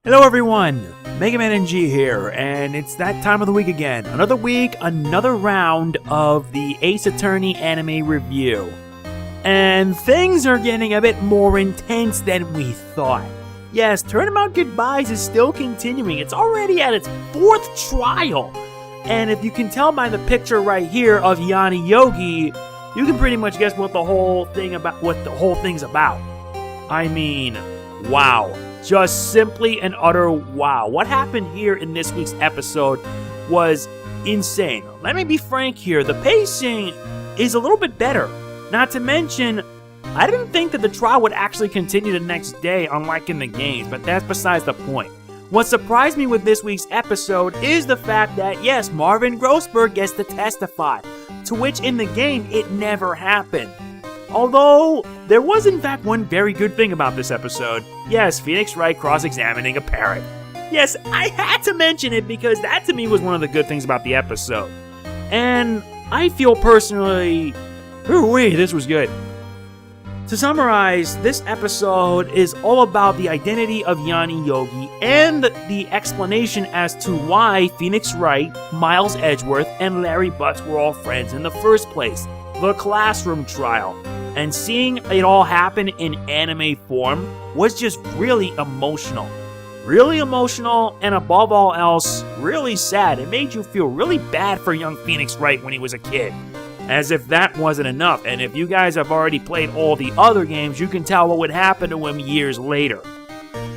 Hello everyone, Mega Man NG here, and it's that time of the week again. Another week, another round of the Ace Attorney anime review. And things are getting a bit more intense than we thought. Yes, Turnabout Goodbyes is still continuing. It's already at its 4th trial. And if you can tell by the picture right here of Yanni Yogi, you can pretty much guess what the whole thing's about. I mean, wow. Just simply an utter wow. What happened here in this week's episode was insane. Let me be frank here, the pacing is a little bit better. Not to mention, I didn't think that the trial would actually continue the next day, unlike in the games, but that's besides the point. What surprised me with this week's episode is the fact that, yes, Marvin Grossberg gets to testify, to which in the game it never happened. Although, there was in fact one very good thing about this episode. Yes, Phoenix Wright cross-examining a parrot. Yes, I had to mention it because that to me was one of the good things about the episode. And I feel personally, this was good. To summarize, this episode is all about the identity of Yanni Yogi and the explanation as to why Phoenix Wright, Miles Edgeworth, and Larry Butts were all friends in the first place. The classroom trial. And seeing it all happen in anime form was just really emotional. Really emotional, and above all else, really sad. It made you feel really bad for young Phoenix Wright when he was a kid. As if that wasn't enough, and if you guys have already played all the other games, you can tell what would happen to him years later.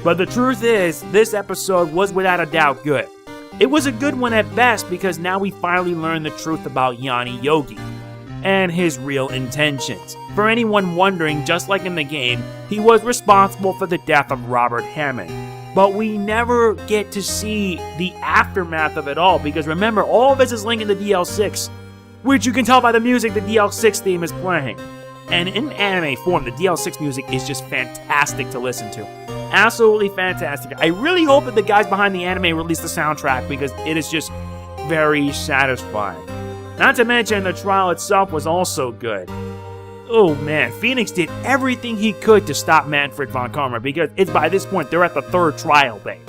But the truth is, this episode was without a doubt good. It was a good one at best because now we finally learn the truth about Yanni Yogi and his real intentions. For anyone wondering, just like in the game, he was responsible for the death of Robert Hammond. But we never get to see the aftermath of it all, because remember, all of this is linked in the DL6, which you can tell by the music the DL6 theme is playing. And in anime form, the DL6 music is just fantastic to listen to. Absolutely fantastic. I really hope that the guys behind the anime release the soundtrack, because it is just very satisfying. Not to mention, the trial itself was also good. Oh man, Phoenix did everything he could to stop Manfred von Karma, because it's by this point they're at the 3rd trial day.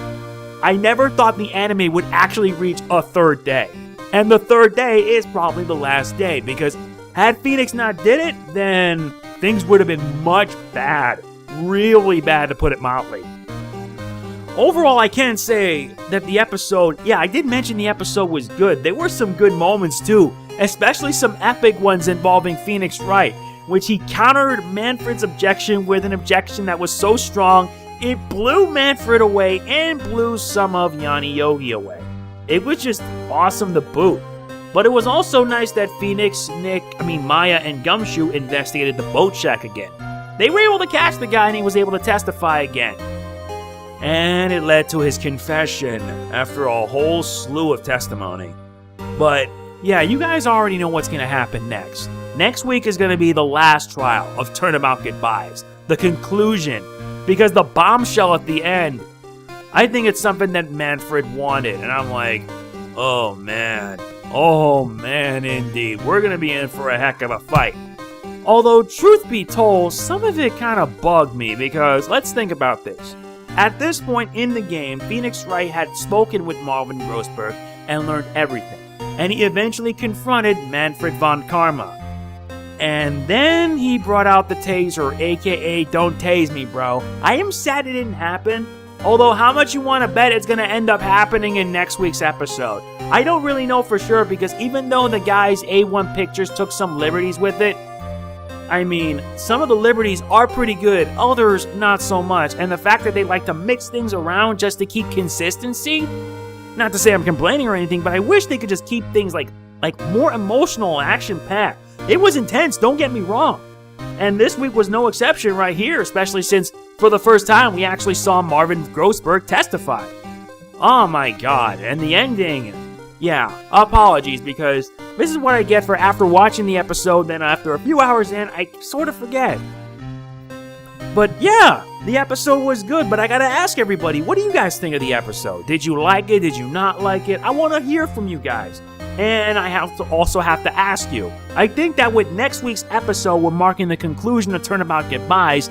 I never thought the anime would actually reach a 3rd day. And the 3rd day is probably the last day, because had Phoenix not did it, then things would have been much bad. Really bad, to put it mildly. Overall, I can say that the episode, I did mention the episode was good. There were some good moments too, especially some epic ones involving Phoenix Wright, which he countered Manfred's objection with an objection that was so strong, it blew Manfred away and blew some of Yanni Yogi away. It was just awesome to boot. But it was also nice that Phoenix, Maya, and Gumshoe investigated the boat shack again. They were able to catch the guy and he was able to testify again. And it led to his confession after a whole slew of testimony. But yeah, you guys already know what's going to happen next. Next week is going to be the last trial of Turnabout Goodbyes, the conclusion, because the bombshell at the end, I think it's something that Manfred wanted, and I'm like, oh man, indeed, we're going to be in for a heck of a fight. Although, truth be told, some of it kind of bugged me, because let's think about this. At this point in the game, Phoenix Wright had spoken with Marvin Grossberg and learned everything, and he eventually confronted Manfred von Karma. And then he brought out the taser, aka don't tase me, bro. I am sad it didn't happen, although how much you want to bet it's going to end up happening in next week's episode? I don't really know for sure, because even though the guys A1 Pictures took some liberties with it, some of the liberties are pretty good, others not so much, and the fact that they like to mix things around just to keep consistency, not to say I'm complaining or anything, but I wish they could just keep things like more emotional and action-packed. It was intense, don't get me wrong. And this week was no exception right here, especially since for the first time we actually saw Marvin Grossberg testify. Oh my god, and the ending, apologies, because this is what I get for after watching the episode, then after a few hours in, I sort of forget. But yeah, the episode was good, but I gotta ask everybody, what do you guys think of the episode? Did you like it? Did you not like it? I want to hear from you guys. And I also have to ask you, I think that with next week's episode, we're marking the conclusion of Turnabout Goodbyes,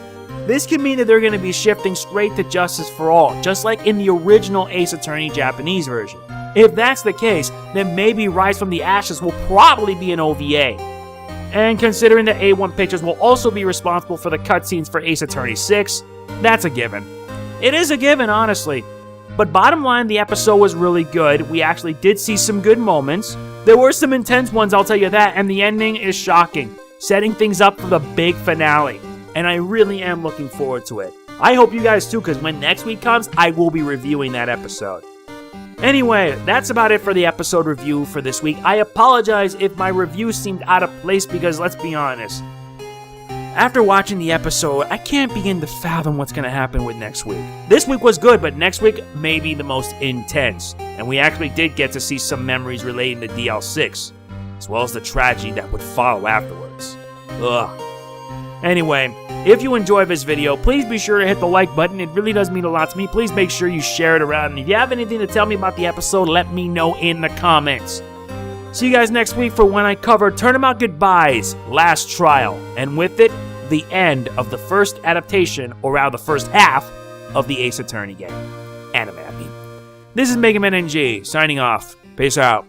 This could mean that they're going to be shifting straight to Justice for All, just like in the original Ace Attorney Japanese version. If that's the case, then maybe Rise from the Ashes will probably be an OVA. And considering that A1 Pictures will also be responsible for the cutscenes for Ace Attorney 6, that's a given. It is a given, honestly. But bottom line, the episode was really good. We actually did see some good moments. There were some intense ones, I'll tell you that, and the ending is shocking, setting things up for the big finale. And I really am looking forward to it. I hope you guys too, because when next week comes, I will be reviewing that episode. Anyway, that's about it for the episode review for this week. I apologize if my review seemed out of place because, let's be honest, after watching the episode, I can't begin to fathom what's going to happen with next week. This week was good, but next week may be the most intense. And we actually did get to see some memories relating to DL6, as well as the tragedy that would follow afterwards. Ugh. Anyway, if you enjoyed this video, please be sure to hit the like button. It really does mean a lot to me. Please make sure you share it around. And if you have anything to tell me about the episode, let me know in the comments. See you guys next week for when I cover Turnabout Goodbyes, Last Trial, and with it, the end of the first adaptation, or rather the first half, of the Ace Attorney game. Anime, I mean. This is Mega Man NG, signing off. Peace out.